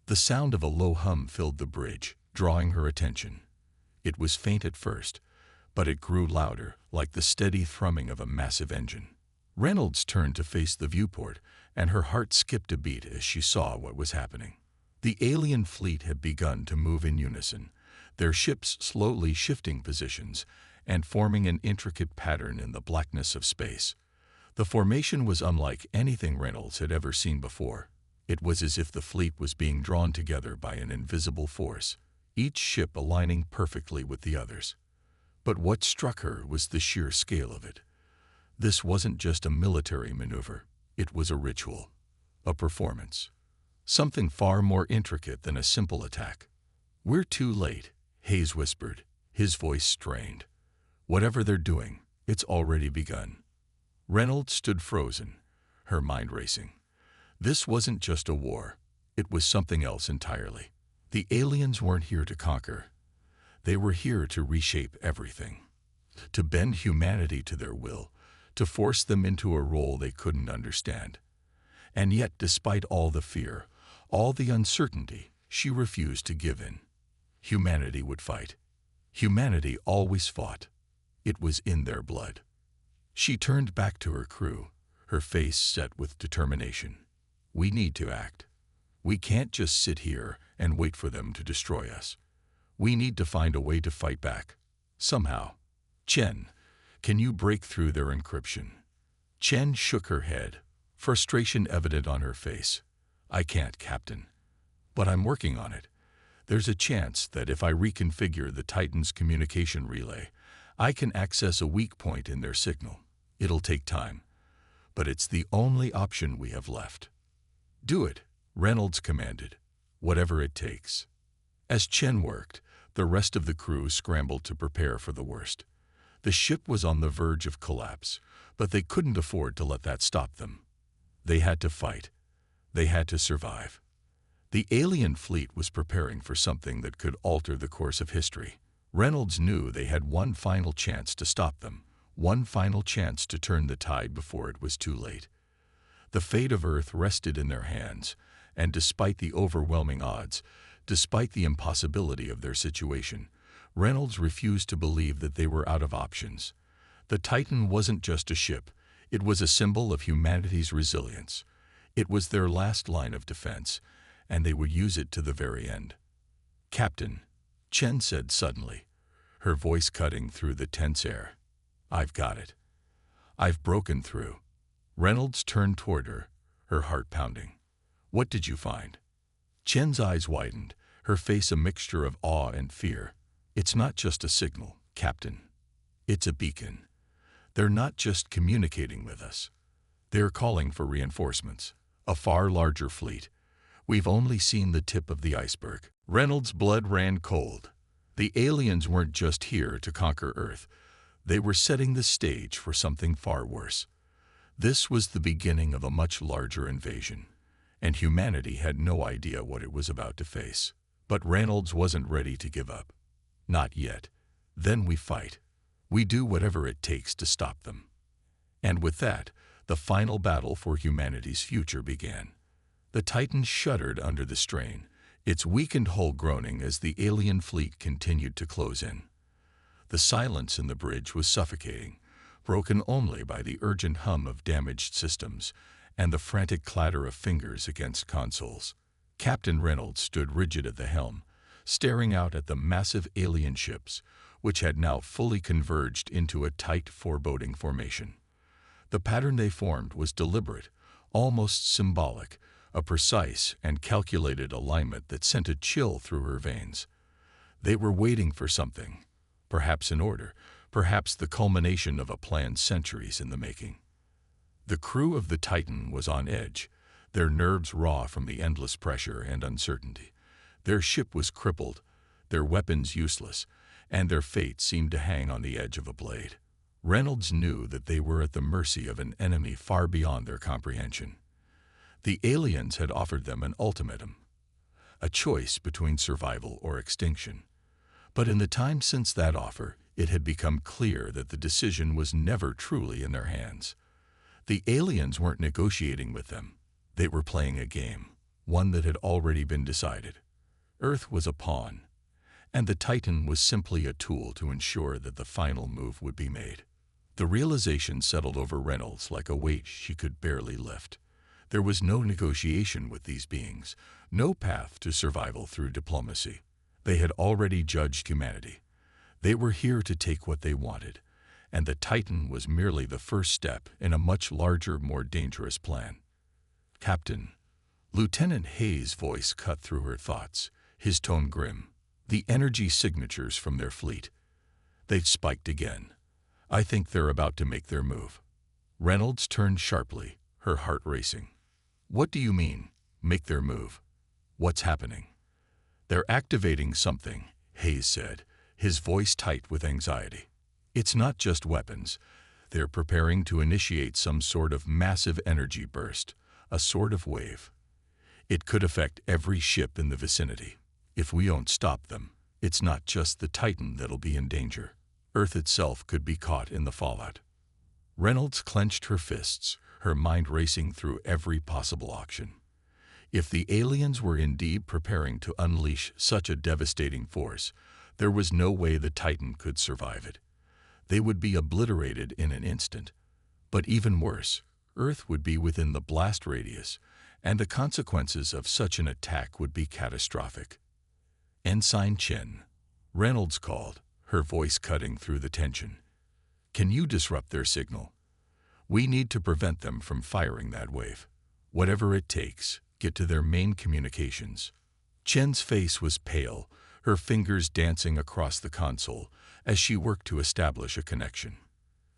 The sound of a low hum filled the bridge, drawing her attention. It was faint at first, but it grew louder, like the steady thrumming of a massive engine. Reynolds turned to face the viewport, and her heart skipped a beat as she saw what was happening. The alien fleet had begun to move in unison, their ships slowly shifting positions and forming an intricate pattern in the blackness of space. The formation was unlike anything Reynolds had ever seen before. It was as if the fleet was being drawn together by an invisible force, each ship aligning perfectly with the others. But what struck her was the sheer scale of it. This wasn't just a military maneuver. It was a ritual, a performance, something far more intricate than a simple attack. "We're too late," Hayes whispered, his voice strained. "Whatever they're doing, it's already begun." Reynolds stood frozen, her mind racing. This wasn't just a war. It was something else entirely. The aliens weren't here to conquer. They were here to reshape everything, to bend humanity to their will, to force them into a role they couldn't understand. And yet, despite all the fear, all the uncertainty, she refused to give in. Humanity would fight. Humanity always fought. It was in their blood. She turned back to her crew, her face set with determination. "We need to act. We can't just sit here and wait for them to destroy us. We need to find a way to fight back. Somehow. Chen, can you break through their encryption?" Chen shook her head, frustration evident on her face. "I can't, Captain. But I'm working on it. There's a chance that if I reconfigure the Titan's communication relay, I can access a weak point in their signal. It'll take time, but it's the only option we have left." "Do it," Reynolds commanded, "whatever it takes." As Chen worked, the rest of the crew scrambled to prepare for the worst. The ship was on the verge of collapse, but they couldn't afford to let that stop them. They had to fight. They had to survive. The alien fleet was preparing for something that could alter the course of history. Reynolds knew they had one final chance to stop them, one final chance to turn the tide before it was too late. The fate of Earth rested in their hands, and despite the overwhelming odds, despite the impossibility of their situation, Reynolds refused to believe that they were out of options. The Titan wasn't just a ship. It was a symbol of humanity's resilience. It was their last line of defense, and they would use it to the very end. "Captain," Chen said suddenly, her voice cutting through the tense air. "I've got it. I've broken through." Reynolds turned toward her, her heart pounding. "What did you find?" Chen's eyes widened, her face a mixture of awe and fear. "It's not just a signal, Captain. It's a beacon. They're not just communicating with us. They're calling for reinforcements, a far larger fleet. We've only seen the tip of the iceberg." Reynolds' blood ran cold. The aliens weren't just here to conquer Earth. They were setting the stage for something far worse. This was the beginning of a much larger invasion, and humanity had no idea what it was about to face. But Reynolds wasn't ready to give up. "Not yet. Then we fight. We do whatever it takes to stop them." And with that, the final battle for humanity's future began. The Titan shuddered under the strain, its weakened hull groaning as the alien fleet continued to close in. The silence in the bridge was suffocating, broken only by the urgent hum of damaged systems and the frantic clatter of fingers against consoles. Captain Reynolds stood rigid at the helm, staring out at the massive alien ships, which had now fully converged into a tight, foreboding formation. The pattern they formed was deliberate, almost symbolic, a precise and calculated alignment that sent a chill through her veins. They were waiting for something, perhaps an order, perhaps the culmination of a plan centuries in the making. The crew of the Titan was on edge, their nerves raw from the endless pressure and uncertainty. Their ship was crippled, their weapons useless, and their fate seemed to hang on the edge of a blade. Reynolds knew that they were at the mercy of an enemy far beyond their comprehension. The aliens had offered them an ultimatum, a choice between survival or extinction. But in the time since that offer, it had become clear that the decision was never truly in their hands. The aliens weren't negotiating with them. They were playing a game, one that had already been decided. Earth was a pawn, and the Titan was simply a tool to ensure that the final move would be made. The realization settled over Reynolds like a weight she could barely lift. There was no negotiation with these beings, no path to survival through diplomacy. They had already judged humanity. They were here to take what they wanted, and the Titan was merely the first step in a much larger, more dangerous plan. "Captain," Lieutenant Hayes' voice cut through her thoughts, his tone grim. "The energy signatures from their fleet. They've spiked again. I think they're about to make their move." Reynolds turned sharply, her heart racing. "What do you mean, make their move? What's happening?" "They're activating something," Hayes said, his voice tight with anxiety. "It's not just weapons. They're preparing to initiate some sort of massive energy burst, a sort of wave. It could affect every ship in the vicinity. If we don't stop them, it's not just the Titan that'll be in danger. Earth itself could be caught in the fallout." Reynolds clenched her fists, her mind racing through every possible option. If the aliens were indeed preparing to unleash such a devastating force, there was no way the Titan could survive it. They would be obliterated in an instant. But even worse, Earth would be within the blast radius, and the consequences of such an attack would be catastrophic. "Ensign Chen," Reynolds called, her voice cutting through the tension. "Can you disrupt their signal? We need to prevent them from firing that wave. Whatever it takes, get to their main communications." Chen's face was pale, her fingers dancing across the console as she worked to establish a connection.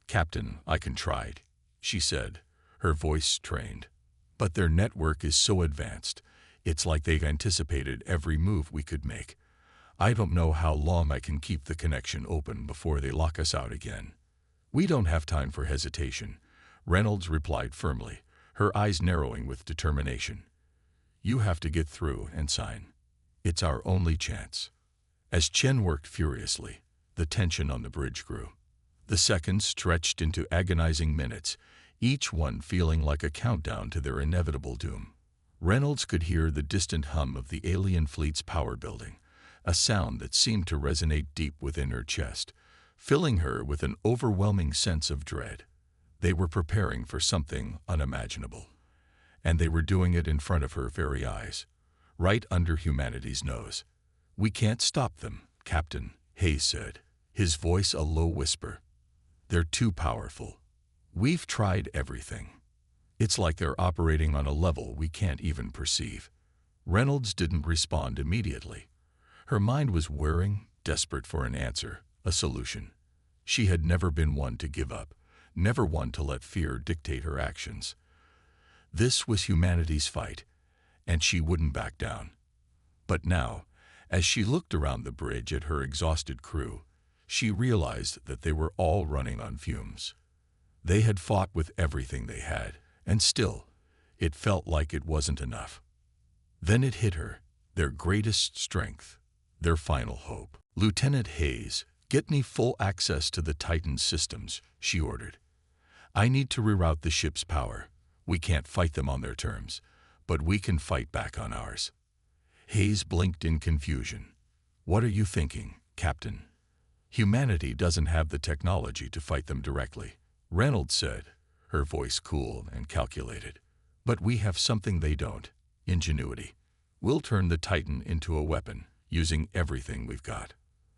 "Captain, I can try," she said, her voice strained. "But their network is so advanced, it's like they've anticipated every move we could make. I don't know how long I can keep the connection open before they lock us out again." "We don't have time for hesitation," Reynolds replied firmly, her eyes narrowing with determination. "You have to get through and sign. It's our only chance." As Chen worked furiously, the tension on the bridge grew. The seconds stretched into agonizing minutes, each one feeling like a countdown to their inevitable doom. Reynolds could hear the distant hum of the alien fleet's power building, a sound that seemed to resonate deep within her chest, filling her with an overwhelming sense of dread. They were preparing for something unimaginable, and they were doing it in front of her very eyes, right under humanity's nose. "We can't stop them, Captain," Hayes said, his voice a low whisper. "They're too powerful. We've tried everything. It's like they're operating on a level we can't even perceive." Reynolds didn't respond immediately. Her mind was whirring, desperate for an answer, a solution. She had never been one to give up, never one to let fear dictate her actions. This was humanity's fight, and she wouldn't back down. But now, as she looked around the bridge at her exhausted crew, she realized that they were all running on fumes. They had fought with everything they had, and still, it felt like it wasn't enough. Then it hit her, their greatest strength, their final hope. "Lieutenant Hayes, get me full access to the Titan's systems," she ordered. "I need to reroute the ship's power. We can't fight them on their terms, but we can fight back on ours." Hayes blinked in confusion. "What are you thinking, Captain? Humanity doesn't have the technology to fight them directly," Reynolds said, her voice cool and calculated. "But we have something they don't: ingenuity. We'll turn the Titan into a weapon, using everything we've got.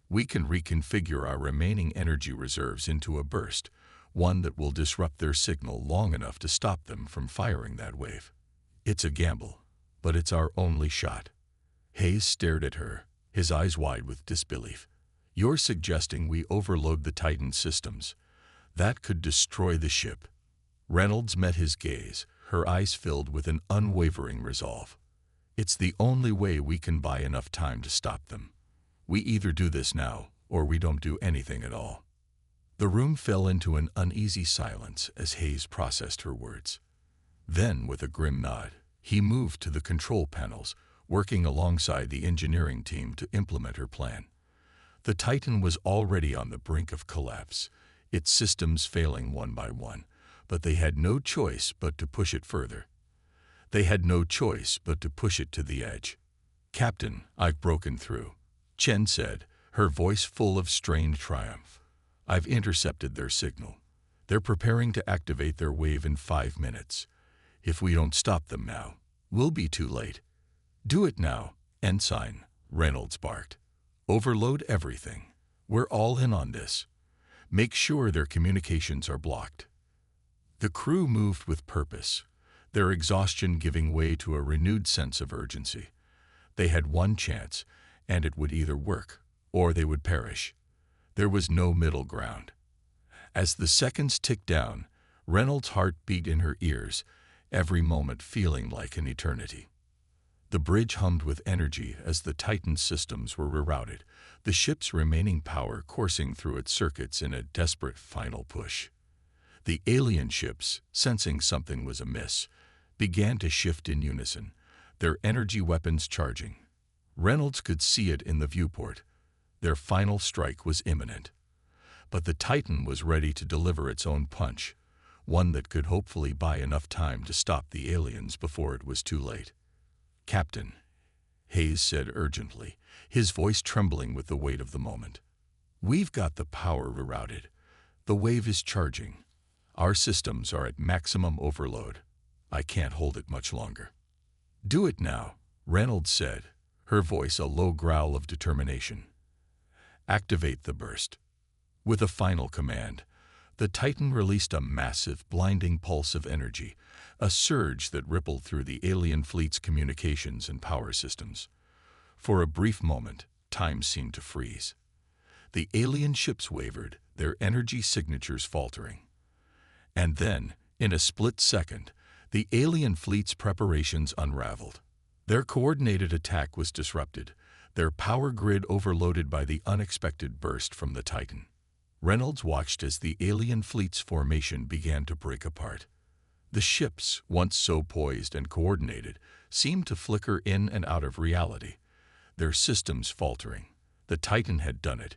We can reconfigure our remaining energy reserves into a burst, one that will disrupt their signal long enough to stop them from firing that wave. It's a gamble, but it's our only shot." Hayes stared at her, his eyes wide with disbelief. "You're suggesting we overload the Titan's systems? That could destroy the ship." Reynolds met his gaze, her eyes filled with an unwavering resolve. "It's the only way we can buy enough time to stop them. We either do this now, or we don't do anything at all." The room fell into an uneasy silence as Hayes processed her words. Then, with a grim nod, he moved to the control panels, working alongside the engineering team to implement her plan. The Titan was already on the brink of collapse, its systems failing one by one, but they had no choice but to push it further. They had no choice but to push it to the edge. "Captain, I've broken through," Chen said, her voice full of strained triumph. "I've intercepted their signal. They're preparing to activate their wave in 5 minutes. If we don't stop them now, we'll be too late." "Do it now, Ensign," Reynolds barked. "Overload everything. We're all in on this. Make sure their communications are blocked." The crew moved with purpose, their exhaustion giving way to a renewed sense of urgency. They had one chance, and it would either work, or they would perish. There was no middle ground. As the seconds ticked down, Reynolds' heart beat in her ears, every moment feeling like an eternity. The bridge hummed with energy as the Titan's systems were rerouted, the ship's remaining power coursing through its circuits in a desperate final push. The alien ships, sensing something was amiss, began to shift in unison, their energy weapons charging. Reynolds could see it in the viewport. Their final strike was imminent. But the Titan was ready to deliver its own punch, one that could hopefully buy enough time to stop the aliens before it was too late. "Captain," Hayes said urgently, his voice trembling with the weight of the moment. "We've got the power rerouted. The wave is charging. Our systems are at maximum overload. I can't hold it much longer." "Do it now," Reynolds said, her voice a low growl of determination. "Activate the burst." With a final command, the Titan released a massive, blinding pulse of energy, a surge that rippled through the alien fleet's communications and power systems. For a brief moment, time seemed to freeze. The alien ships wavered, their energy signatures faltering. And then, in a split second, the alien fleet's preparations unraveled. Their coordinated attack was disrupted, their power grid overloaded by the unexpected burst from the Titan. Reynolds watched as the alien fleet's formation began to break apart. The ships, once so poised and coordinated, seemed to flicker in and out of reality, their systems faltering. The Titan had done it.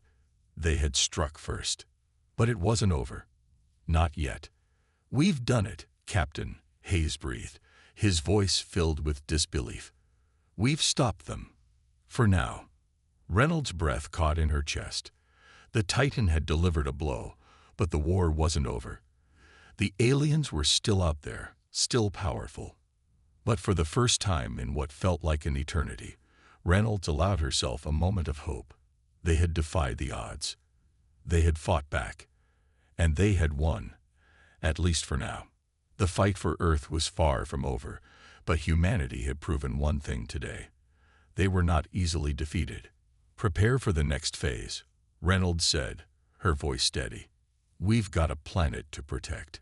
They had struck first. But it wasn't over. Not yet. "We've done it, Captain," Hayes breathed, his voice filled with disbelief. "We've stopped them. For now." Reynolds' breath caught in her chest. The Titan had delivered a blow, but the war wasn't over. The aliens were still out there, still powerful. But for the first time in what felt like an eternity, Reynolds allowed herself a moment of hope. They had defied the odds. They had fought back. And they had won, at least for now. The fight for Earth was far from over, but humanity had proven one thing today. They were not easily defeated. "Prepare for the next phase," Reynolds said, her voice steady. "We've got a planet to protect."